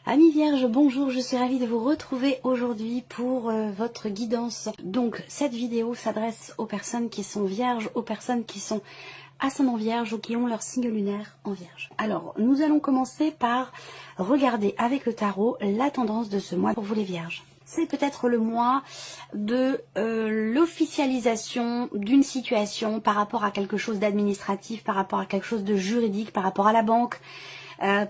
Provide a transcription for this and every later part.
Amis Vierges, bonjour, je suis ravie de vous retrouver aujourd'hui pour votre guidance. Donc cette vidéo s'adresse aux personnes qui sont vierges, aux personnes qui sont ascendant vierge ou qui ont leur signe lunaire en vierge. Alors nous allons commencer par regarder avec le tarot la tendance de ce mois pour vous les vierges. C'est peut-être le mois de l'officialisation d'une situation par rapport à quelque chose d'administratif, par rapport à quelque chose de juridique, par rapport à la banque,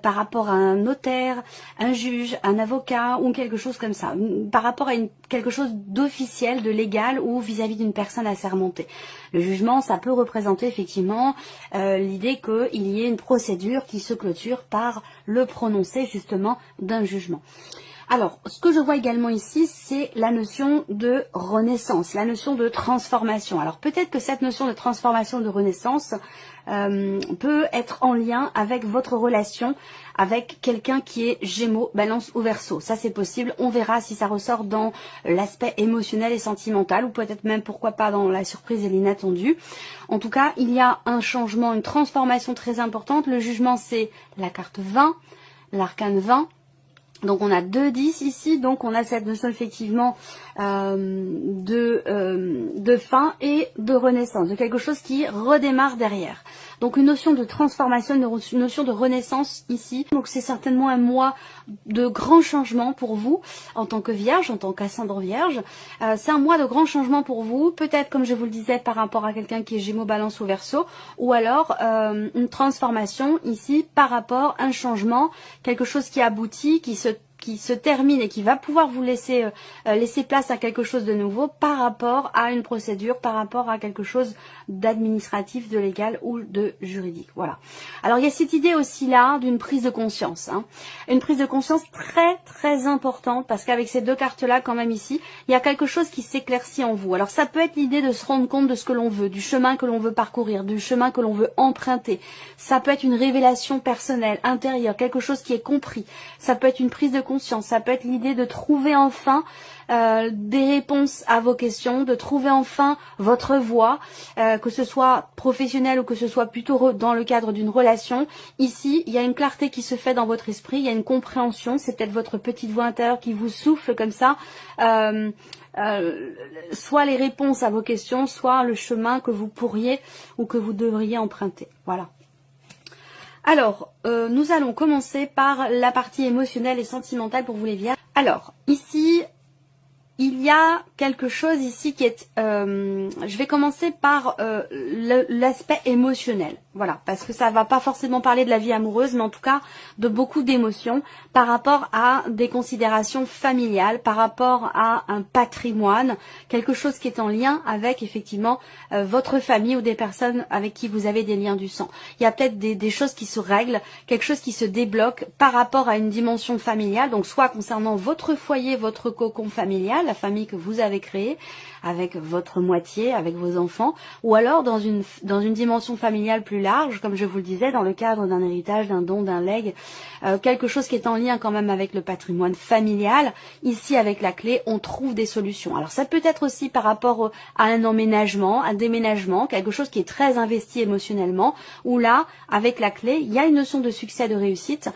par rapport à un notaire, un juge, un avocat ou quelque chose comme ça, par rapport à quelque chose d'officiel, de légal ou vis-à-vis d'une personne assermentée. Le jugement, ça peut représenter effectivement l'idée qu'il y ait une procédure qui se clôture par le prononcé justement d'un jugement. Alors, ce que je vois également ici, c'est la notion de renaissance, la notion de transformation. Alors, peut-être que cette notion de transformation, de renaissance, peut être en lien avec votre relation avec quelqu'un qui est Gémeaux, Balance ou Verseau. Ça, c'est possible. On verra si ça ressort dans l'aspect émotionnel et sentimental, ou peut-être même, pourquoi pas, dans la surprise et l'inattendu. En tout cas, il y a un changement, une transformation très importante. Le jugement, c'est la carte 20, l'arcane 20. Donc on a 2-10 ici, donc on a cette notion effectivement de fin et de renaissance, de quelque chose qui redémarre derrière. Donc une notion de transformation, une notion de renaissance ici. Donc c'est certainement un mois de grands changements pour vous en tant que vierge, en tant qu'ascendant vierge. C'est un mois de grands changements pour vous, peut-être comme je vous le disais par rapport à quelqu'un qui est Gémeaux, Balance ou Verseau, ou alors une transformation ici par rapport à un changement, quelque chose qui aboutit, qui se termine et qui va pouvoir vous laisser place à quelque chose de nouveau par rapport à une procédure, par rapport à quelque chose d'administratif, de légal ou de juridique. Voilà. Alors il y a cette idée aussi là d'une prise de conscience. Une prise de conscience très très importante parce qu'avec ces deux cartes là quand même ici, il y a quelque chose qui s'éclaircit en vous. Alors ça peut être l'idée de se rendre compte de ce que l'on veut, du chemin que l'on veut parcourir, du chemin que l'on veut emprunter. Ça peut être une révélation personnelle, intérieure, quelque chose qui est compris. Ça peut être une prise de conscience, ça peut être l'idée de trouver enfin des réponses à vos questions, de trouver enfin votre voie, que ce soit professionnel ou que ce soit plutôt dans le cadre d'une relation. Ici, il y a une clarté qui se fait dans votre esprit, il y a une compréhension, c'est peut-être votre petite voix intérieure qui vous souffle comme ça, soit les réponses à vos questions, soit le chemin que vous pourriez ou que vous devriez emprunter. Voilà. Alors, nous allons commencer par la partie émotionnelle et sentimentale pour vous les vierges. Alors, ici, il y a quelque chose ici qui est... je vais commencer par l'aspect émotionnel. Voilà, parce que ça va pas forcément parler de la vie amoureuse, mais en tout cas de beaucoup d'émotions par rapport à des considérations familiales, par rapport à un patrimoine, quelque chose qui est en lien avec effectivement votre famille ou des personnes avec qui vous avez des liens du sang. Il y a peut-être des choses qui se règlent, quelque chose qui se débloque par rapport à une dimension familiale, donc soit concernant votre foyer, votre cocon familial, la famille que vous avez créée, avec votre moitié, avec vos enfants, ou alors dans une dimension familiale plus large, comme je vous le disais, dans le cadre d'un héritage, d'un don, d'un legs, quelque chose qui est en lien quand même avec le patrimoine familial. Ici, avec la clé, on trouve des solutions. Alors ça peut être aussi par rapport à un emménagement, un déménagement, quelque chose qui est très investi émotionnellement, où là, avec la clé, il y a une notion de succès, de réussite,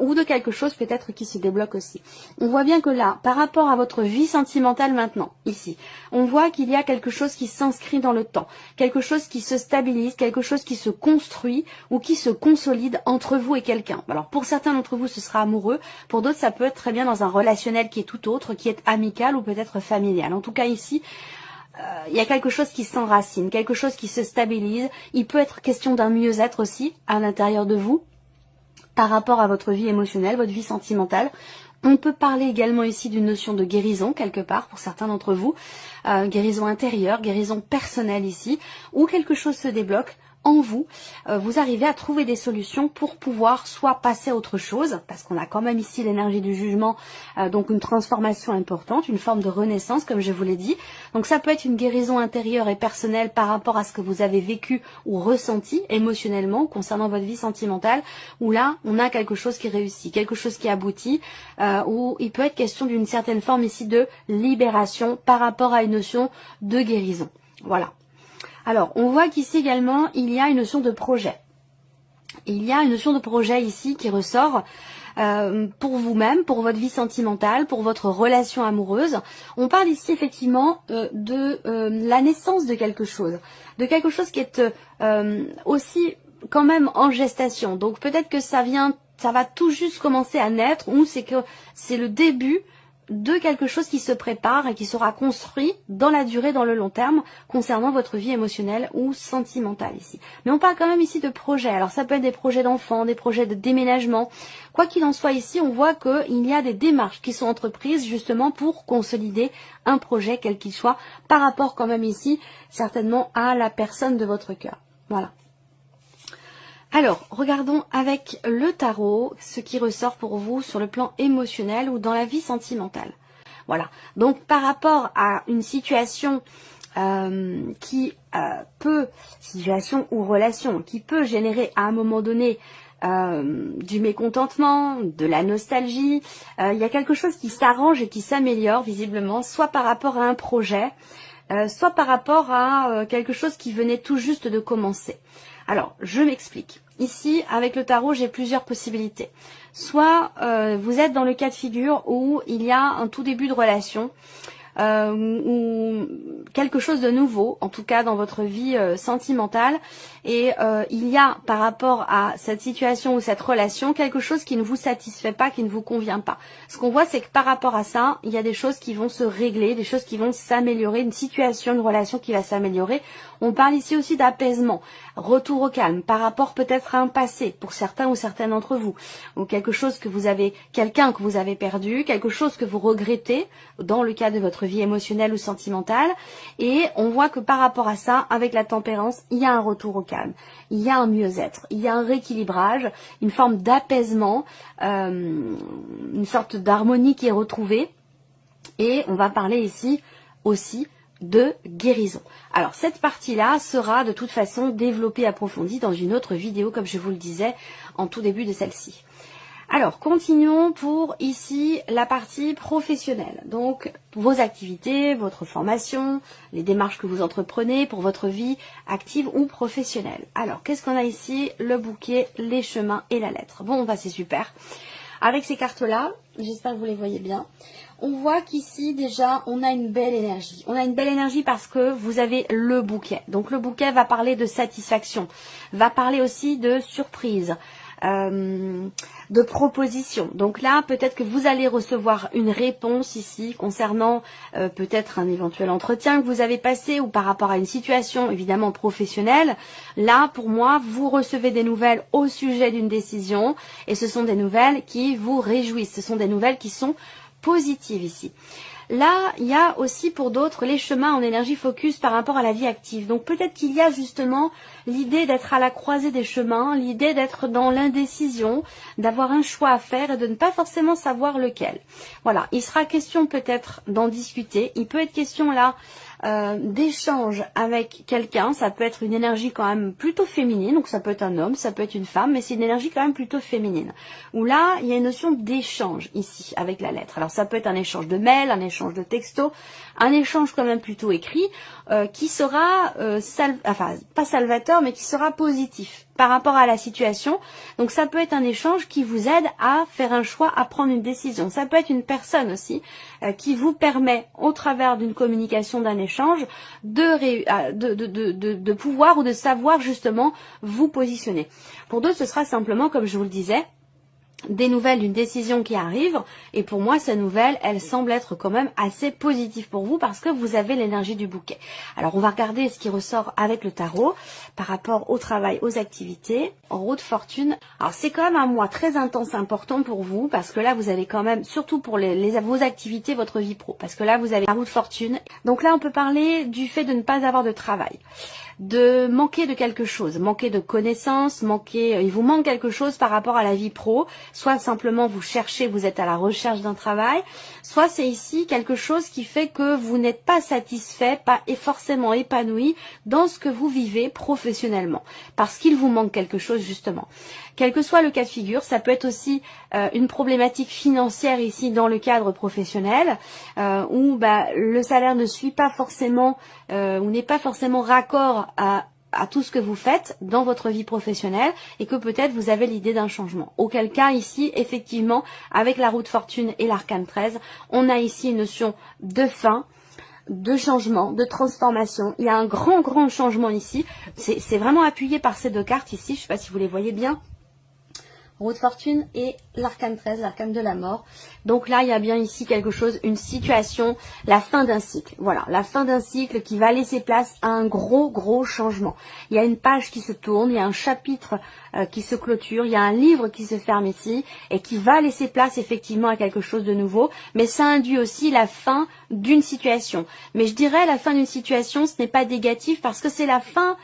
ou de quelque chose peut-être qui se débloque aussi. On voit bien que là, par rapport à votre vie sentimentale maintenant, ici, on voit qu'il y a quelque chose qui s'inscrit dans le temps, quelque chose qui se stabilise, quelque chose qui se construit ou qui se consolide entre vous et quelqu'un. Alors pour certains d'entre vous, ce sera amoureux, pour d'autres, ça peut être très bien dans un relationnel qui est tout autre, qui est amical ou peut-être familial. En tout cas ici, il y a quelque chose qui s'enracine, quelque chose qui se stabilise. Il peut être question d'un mieux-être aussi à l'intérieur de vous par rapport à votre vie émotionnelle, votre vie sentimentale. On peut parler également ici d'une notion de guérison quelque part pour certains d'entre vous, guérison intérieure, guérison personnelle ici, où quelque chose se débloque en vous, vous arrivez à trouver des solutions pour pouvoir soit passer à autre chose, parce qu'on a quand même ici l'énergie du jugement, donc une transformation importante, une forme de renaissance comme je vous l'ai dit. Donc ça peut être une guérison intérieure et personnelle par rapport à ce que vous avez vécu ou ressenti émotionnellement concernant votre vie sentimentale, où là on a quelque chose qui réussit, quelque chose qui aboutit, où il peut être question d'une certaine forme ici de libération par rapport à une notion de guérison. Voilà. Alors, on voit qu'ici également, il y a une notion de projet. Il y a une notion de projet ici qui ressort. pour vous-même, pour votre vie sentimentale, pour votre relation amoureuse. On parle ici effectivement de la naissance de quelque chose qui est aussi quand même en gestation. Donc peut-être que ça va tout juste commencer à naître, ou c'est que c'est le début de quelque chose qui se prépare et qui sera construit dans la durée, dans le long terme, concernant votre vie émotionnelle ou sentimentale ici. Mais on parle quand même ici de projets. Alors ça peut être des projets d'enfants, des projets de déménagement. Quoi qu'il en soit ici, on voit qu'il y a des démarches qui sont entreprises justement pour consolider un projet, quel qu'il soit, par rapport quand même ici, certainement à la personne de votre cœur. Voilà. Alors, regardons avec le tarot ce qui ressort pour vous sur le plan émotionnel ou dans la vie sentimentale. Voilà. Donc, par rapport à une situation situation ou relation qui peut générer à un moment donné du mécontentement, de la nostalgie, il y a quelque chose qui s'arrange et qui s'améliore visiblement, soit par rapport à un projet, soit par rapport à quelque chose qui venait tout juste de commencer. Alors, je m'explique. Ici, avec le tarot, j'ai plusieurs possibilités. Soit vous êtes dans le cas de figure où il y a un tout début de relation, ou quelque chose de nouveau, en tout cas dans votre vie sentimentale, et il y a par rapport à cette situation ou cette relation quelque chose qui ne vous satisfait pas, qui ne vous convient pas. Ce qu'on voit, c'est que par rapport à ça, il y a des choses qui vont se régler, des choses qui vont s'améliorer, une situation, une relation qui va s'améliorer. On parle ici aussi d'apaisement, retour au calme, par rapport peut-être à un passé, pour certains ou certaines d'entre vous, ou quelque chose que vous avez, quelqu'un que vous avez perdu, quelque chose que vous regrettez, dans le cas de votre vie émotionnelle ou sentimentale, et on voit que par rapport à ça, avec la tempérance, il y a un retour au calme, il y a un mieux-être, il y a un rééquilibrage, une forme d'apaisement, une sorte d'harmonie qui est retrouvée, et on va parler ici aussi de guérison. Alors cette partie-là sera de toute façon développée, approfondie dans une autre vidéo, comme je vous le disais en tout début de celle-ci. Alors continuons pour ici la partie professionnelle. Donc vos activités, votre formation, les démarches que vous entreprenez pour votre vie active ou professionnelle. Alors qu'est-ce qu'on a ici? Le bouquet, les chemins et la lettre. Bon, bah c'est super. Avec ces cartes-là, j'espère que vous les voyez bien, on voit qu'ici déjà on a une belle énergie. On a une belle énergie parce que vous avez le bouquet. Donc le bouquet va parler de satisfaction, va parler aussi de surprise, de proposition. Donc là, peut-être que vous allez recevoir une réponse ici concernant peut-être un éventuel entretien que vous avez passé ou par rapport à une situation évidemment professionnelle. Là, pour moi, vous recevez des nouvelles au sujet d'une décision et ce sont des nouvelles qui vous réjouissent. Ce sont des nouvelles qui sont positives ici. Là, il y a aussi pour d'autres les chemins en énergie focus par rapport à la vie active. Donc peut-être qu'il y a justement l'idée d'être à la croisée des chemins, l'idée d'être dans l'indécision, d'avoir un choix à faire et de ne pas forcément savoir lequel. Voilà, il sera question peut-être d'en discuter. Il peut être question là d'échange avec quelqu'un. Ça peut être une énergie quand même plutôt féminine, donc ça peut être un homme, ça peut être une femme, mais c'est une énergie quand même plutôt féminine. Où là, il y a une notion d'échange ici avec la lettre. Alors ça peut être un échange de mails, un échange de textos, un échange quand même plutôt écrit, qui sera, pas salvateur, mais qui sera positif par rapport à la situation. Donc ça peut être un échange qui vous aide à faire un choix, à prendre une décision. Ça peut être une personne aussi qui vous permet, au travers d'une communication, d'un échange, de pouvoir ou de savoir justement vous positionner. Pour d'autres, ce sera simplement, comme je vous le disais, des nouvelles d'une décision qui arrive, et pour moi ces nouvelles elles semblent être quand même assez positives pour vous parce que vous avez l'énergie du bouquet. Alors on va regarder ce qui ressort avec le tarot par rapport au travail, aux activités, en roue de fortune. Alors c'est quand même un mois très intense, important pour vous parce que là vous avez quand même, surtout pour vos activités, votre vie pro, parce que là vous avez la roue de fortune. Donc là on peut parler du fait de ne pas avoir de travail, de manquer de quelque chose, manquer de connaissances, il vous manque quelque chose par rapport à la vie pro, soit simplement vous cherchez, vous êtes à la recherche d'un travail, soit c'est ici quelque chose qui fait que vous n'êtes pas satisfait, pas forcément épanoui dans ce que vous vivez professionnellement, parce qu'il vous manque quelque chose justement. Quel que soit le cas de figure, ça peut être aussi une problématique financière ici dans le cadre professionnel, où le salaire ne suit pas forcément, ou n'est pas forcément raccord à tout ce que vous faites dans votre vie professionnelle et que peut-être vous avez l'idée d'un changement. Auquel cas ici, effectivement, avec la roue de fortune et l'arcane 13, on a ici une notion de fin, de changement, de transformation. Il y a un grand changement ici. C'est vraiment appuyé par ces deux cartes ici. Je ne sais pas si vous les voyez bien. Roue de fortune et l'arcane 13, l'arcane de la mort. Donc là, il y a bien ici quelque chose, une situation, la fin d'un cycle. Voilà, la fin d'un cycle qui va laisser place à un gros changement. Il y a une page qui se tourne, il y a un chapitre qui se clôture, il y a un livre qui se ferme ici et qui va laisser place effectivement à quelque chose de nouveau. Mais ça induit aussi la fin d'une situation. Mais je dirais la fin d'une situation, ce n'est pas négatif parce que c'est la fin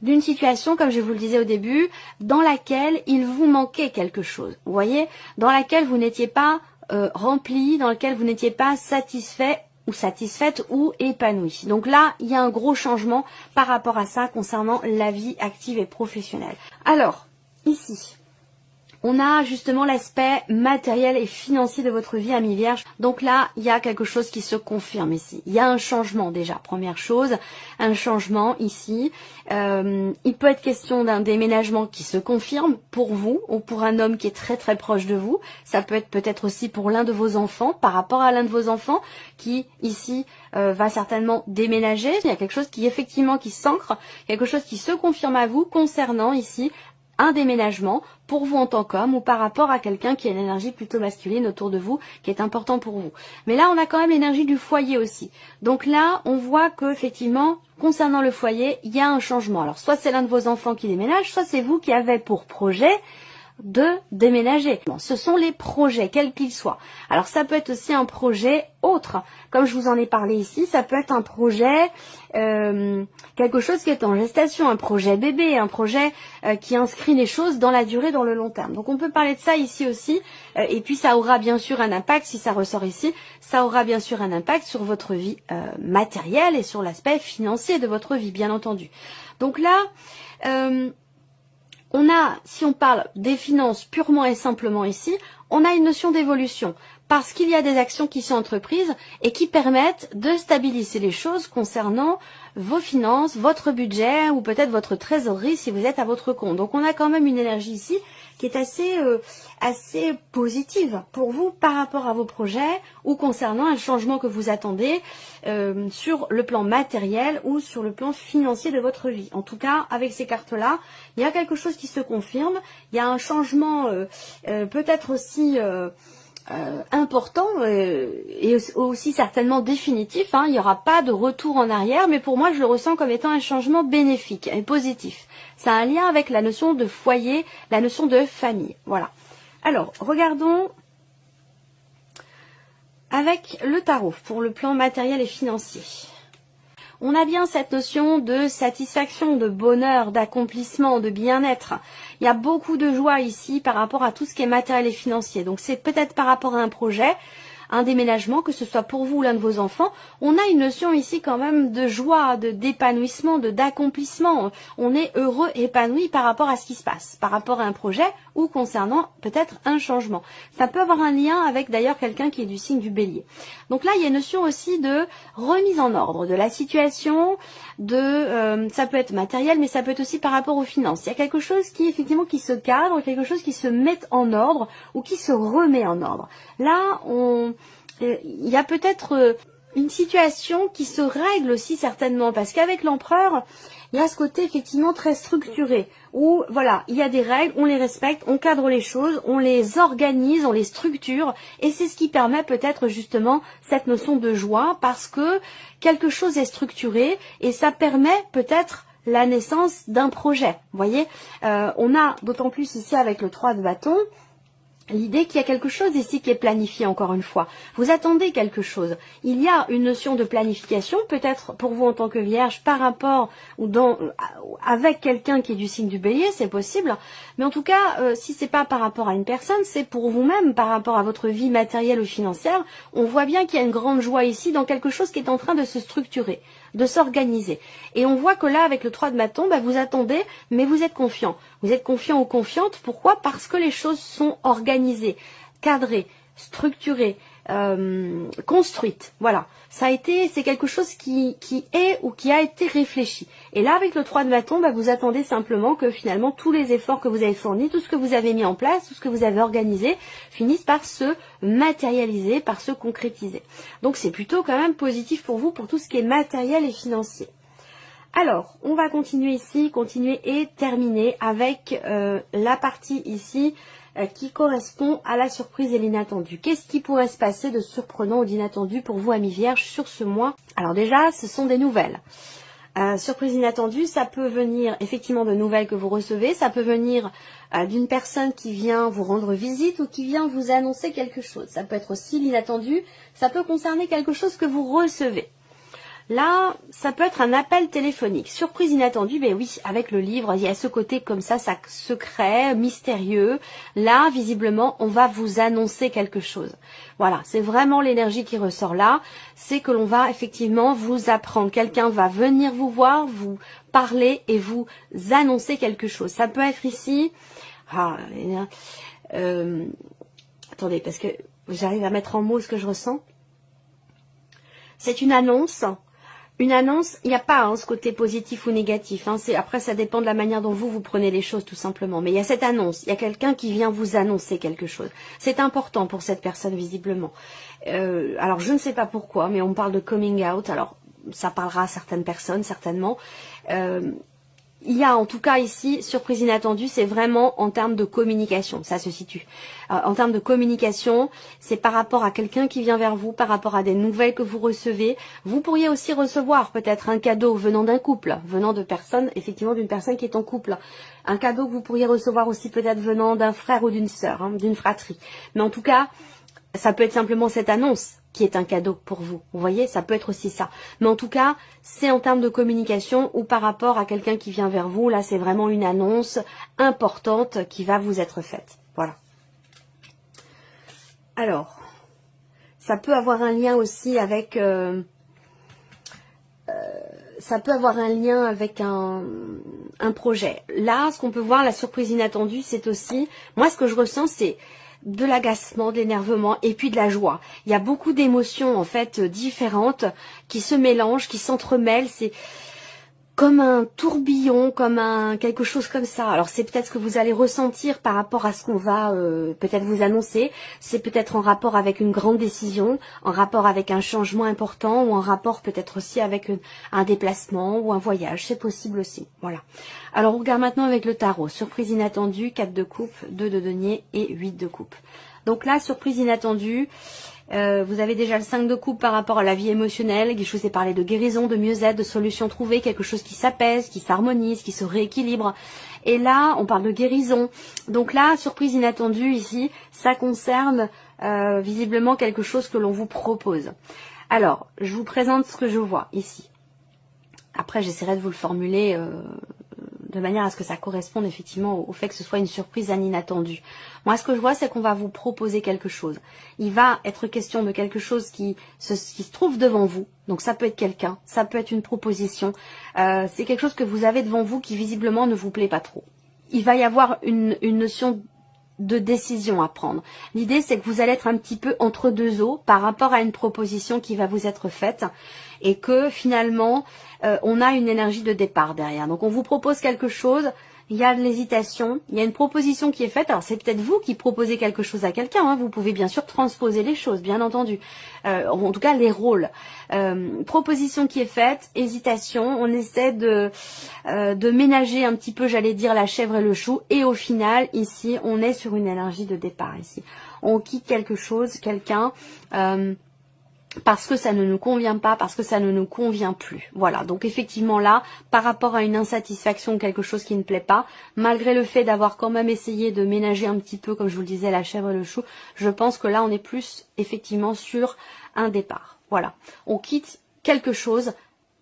d'une situation, comme je vous le disais au début, dans laquelle il vous manquait quelque chose. Vous voyez, dans laquelle vous n'étiez pas rempli, dans laquelle vous n'étiez pas satisfait ou satisfaite ou épanouie. Donc là, il y a un gros changement par rapport à ça concernant la vie active et professionnelle. Alors, ici, on a justement l'aspect matériel et financier de votre vie, amis vierges. Donc là, il y a quelque chose qui se confirme ici. Il y a un changement déjà, première chose, un changement ici. Il peut être question d'un déménagement qui se confirme pour vous ou pour un homme qui est très proche de vous. Ça peut être peut-être aussi pour l'un de vos enfants, par rapport à l'un de vos enfants qui ici va certainement déménager. Il y a quelque chose qui effectivement qui s'ancre, quelque chose qui se confirme à vous concernant ici un déménagement pour vous en tant qu'homme ou par rapport à quelqu'un qui a une énergie plutôt masculine autour de vous, qui est important pour vous. Mais là, on a quand même l'énergie du foyer aussi. Donc là, on voit que effectivement, concernant le foyer, il y a un changement. Alors, soit c'est l'un de vos enfants qui déménage, soit c'est vous qui avez pour projet de déménager. Bon, ce sont les projets, quels qu'ils soient. Alors ça peut être aussi un projet autre, comme je vous en ai parlé ici, ça peut être un projet, quelque chose qui est en gestation, un projet bébé, un projet qui inscrit les choses dans la durée, dans le long terme. Donc on peut parler de ça ici aussi, et puis ça aura bien sûr un impact, si ça ressort ici, ça aura bien sûr un impact sur votre vie matérielle et sur l'aspect financier de votre vie, bien entendu. Donc là, on a, si on parle des finances purement et simplement ici, on a une notion d'évolution parce qu'il y a des actions qui sont entreprises et qui permettent de stabiliser les choses concernant vos finances, votre budget ou peut-être votre trésorerie si vous êtes à votre compte. Donc on a quand même une énergie ici qui est assez positive pour vous par rapport à vos projets ou concernant un changement que vous attendez sur le plan matériel ou sur le plan financier de votre vie. En tout cas, avec ces cartes-là, il y a quelque chose qui se confirme, il y a un changement peut-être aussi important et aussi certainement définitif. Il n'y aura pas de retour en arrière, mais pour moi, je le ressens comme étant un changement bénéfique et positif. Ça a un lien avec la notion de foyer, la notion de famille. Voilà. Alors, regardons avec le tarot pour le plan matériel et financier. On a bien cette notion de satisfaction, de bonheur, d'accomplissement, de bien-être. Il y a beaucoup de joie ici par rapport à tout ce qui est matériel et financier. Donc c'est peut-être par rapport à un projet, un déménagement, que ce soit pour vous ou l'un de vos enfants. On a une notion ici quand même de joie, d'épanouissement, d'accomplissement. On est heureux, épanoui par rapport à ce qui se passe, par rapport à un projet ou concernant peut-être un changement. Ça peut avoir un lien avec d'ailleurs quelqu'un qui est du signe du bélier. Donc là, il y a une notion aussi de remise en ordre de la situation, ça peut être matériel, mais ça peut être aussi par rapport aux finances. Il y a quelque chose qui effectivement qui se cadre, quelque chose qui se met en ordre ou qui se remet en ordre. Là, il y a peut-être une situation qui se règle aussi certainement, parce qu'avec l'empereur, il y a ce côté effectivement très structuré, où voilà, il y a des règles, on les respecte, on cadre les choses, on les organise, on les structure, et c'est ce qui permet peut-être justement cette notion de joie, parce que quelque chose est structuré, et ça permet peut-être la naissance d'un projet. Vous voyez, on a d'autant plus ici avec le 3 de bâton, l'idée qu'il y a quelque chose ici qui est planifié encore une fois. Vous attendez quelque chose. Il y a une notion de planification, peut-être pour vous en tant que vierge, par rapport ou avec quelqu'un qui est du signe du bélier, c'est possible. Mais en tout cas, si c'est pas par rapport à une personne, c'est pour vous-même, par rapport à votre vie matérielle ou financière. On voit bien qu'il y a une grande joie ici dans quelque chose qui est en train de se structurer, de s'organiser. Et on voit que là, avec le 3 de bâton, vous attendez, mais vous êtes confiant. Vous êtes confiant ou confiante. Pourquoi? Parce que les choses sont organisées, cadrées, structurée, construite. Voilà, c'est quelque chose qui est ou qui a été réfléchi. Et là, avec le 3 de bâton, bah, vous attendez simplement que finalement tous les efforts que vous avez fournis, tout ce que vous avez mis en place, tout ce que vous avez organisé, finissent par se matérialiser, par se concrétiser. Donc c'est plutôt quand même positif pour vous, pour tout ce qui est matériel et financier. Alors, on va continuer ici, continuer et terminer avec la partie ici qui correspond à la surprise et l'inattendu. Qu'est-ce qui pourrait se passer de surprenant ou d'inattendu pour vous, amis vierges, sur ce mois? Alors déjà, ce sont des nouvelles. Surprise inattendue, ça peut venir effectivement de nouvelles que vous recevez, ça peut venir d'une personne qui vient vous rendre visite ou qui vient vous annoncer quelque chose. Ça peut être aussi l'inattendu, ça peut concerner quelque chose que vous recevez. Là, ça peut être un appel téléphonique. Surprise inattendue, ben oui, avec le livre, il y a ce côté comme ça secret, mystérieux. Là, visiblement, on va vous annoncer quelque chose. Voilà, c'est vraiment l'énergie qui ressort là. C'est que l'on va effectivement vous apprendre. Quelqu'un va venir vous voir, vous parler et vous annoncer quelque chose. Ça peut être ici... attendez, parce que j'arrive à mettre en mots ce que je ressens. C'est une annonce... Une annonce, il n'y a pas ce côté positif ou négatif. Après, ça dépend de la manière dont vous prenez les choses, tout simplement. Mais il y a cette annonce, il y a quelqu'un qui vient vous annoncer quelque chose. C'est important pour cette personne, visiblement. Alors, je ne sais pas pourquoi, mais on parle de coming out. Alors, ça parlera à certaines personnes, certainement. Il y a en tout cas ici, surprise inattendue, c'est vraiment en termes de communication, ça se situe. En termes de communication, c'est par rapport à quelqu'un qui vient vers vous, par rapport à des nouvelles que vous recevez. Vous pourriez aussi recevoir peut-être un cadeau venant d'un couple, venant de personnes, effectivement d'une personne qui est en couple. Un cadeau que vous pourriez recevoir aussi peut-être venant d'un frère ou d'une sœur, d'une fratrie. Mais en tout cas, ça peut être simplement cette annonce qui est un cadeau pour vous. Vous voyez, ça peut être aussi ça. Mais en tout cas, c'est en termes de communication ou par rapport à quelqu'un qui vient vers vous. Là, c'est vraiment une annonce importante qui va vous être faite. Voilà. Alors, ça peut avoir un lien aussi avec... ça peut avoir un lien avec un projet. Là, ce qu'on peut voir, la surprise inattendue, c'est aussi... Moi, ce que je ressens, c'est... de l'agacement, de l'énervement et puis de la joie. Il y a beaucoup d'émotions en fait différentes qui se mélangent, qui s'entremêlent. C'est comme un tourbillon, comme quelque chose comme ça. Alors c'est peut-être ce que vous allez ressentir par rapport à ce qu'on va peut-être vous annoncer. C'est peut-être en rapport avec une grande décision, en rapport avec un changement important ou en rapport peut-être aussi avec un déplacement ou un voyage. C'est possible aussi. Voilà. Alors on regarde maintenant avec le tarot. Surprise inattendue, 4 de coupe, 2 de denier et 8 de coupe. Donc là, surprise inattendue. Vous avez déjà le 5 de coupe par rapport à la vie émotionnelle. Je vous ai parlé de guérison, de mieux-être, de solutions trouvées, quelque chose qui s'apaise, qui s'harmonise, qui se rééquilibre. Et là, on parle de guérison. Donc là, surprise inattendue ici, ça concerne visiblement quelque chose que l'on vous propose. Alors, je vous présente ce que je vois ici. Après, j'essaierai de vous le formuler de manière à ce que ça corresponde effectivement au fait que ce soit une surprise inattendue. Moi, ce que je vois, c'est qu'on va vous proposer quelque chose. Il va être question de quelque chose qui se trouve devant vous. Donc, ça peut être quelqu'un, ça peut être une proposition. C'est quelque chose que vous avez devant vous qui visiblement ne vous plaît pas trop. Il va y avoir une notion de décision à prendre. L'idée, c'est que vous allez être un petit peu entre deux eaux par rapport à une proposition qui va vous être faite et que finalement, on a une énergie de départ derrière. Donc, on vous propose quelque chose, il y a de l'hésitation, il y a une proposition qui est faite. Alors, c'est peut-être vous qui proposez quelque chose à quelqu'un. Vous pouvez bien sûr transposer les choses, bien entendu. En tout cas, les rôles. Proposition qui est faite, hésitation. On essaie de ménager un petit peu, j'allais dire, la chèvre et le chou. Et au final, ici, on est sur une énergie de départ. Ici, on quitte quelque chose, quelqu'un... parce que ça ne nous convient pas, parce que ça ne nous convient plus. Voilà, donc effectivement là, par rapport à une insatisfaction, quelque chose qui ne plaît pas, malgré le fait d'avoir quand même essayé de ménager un petit peu, comme je vous le disais, la chèvre et le chou, je pense que là, on est plus effectivement sur un départ. Voilà, on quitte quelque chose,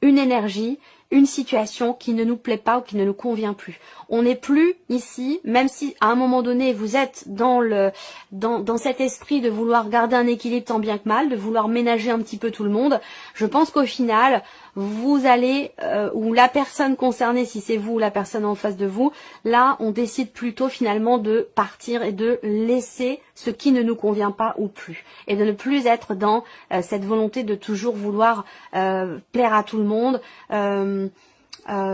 une énergie, une situation qui ne nous plaît pas ou qui ne nous convient plus. On n'est plus ici, même si à un moment donné vous êtes dans cet esprit de vouloir garder un équilibre tant bien que mal, de vouloir ménager un petit peu tout le monde. Je pense qu'au final, vous allez, ou la personne concernée, si c'est vous ou la personne en face de vous, là on décide plutôt finalement de partir et de laisser ce qui ne nous convient pas ou plus. Et de ne plus être dans cette volonté de toujours vouloir plaire à tout le monde,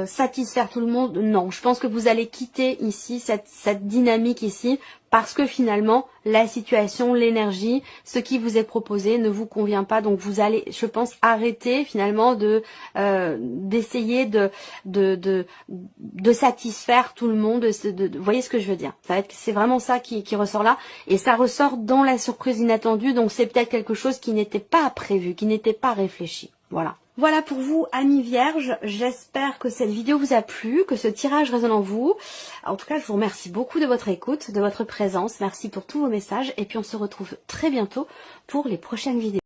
satisfaire tout le monde. Non, je pense que vous allez quitter ici cette dynamique ici, parce que finalement la situation, l'énergie, ce qui vous est proposé ne vous convient pas. Donc vous allez, je pense, arrêter finalement d'essayer de satisfaire tout le monde. Vous voyez ce que je veux dire? C'est vraiment ça qui ressort là, et ça ressort dans la surprise inattendue. Donc c'est peut-être quelque chose qui n'était pas prévu, qui n'était pas réfléchi. Voilà. Voilà pour vous, amis vierges. J'espère que cette vidéo vous a plu, que ce tirage résonne en vous. En tout cas, je vous remercie beaucoup de votre écoute, de votre présence. Merci pour tous vos messages. Et puis on se retrouve très bientôt pour les prochaines vidéos.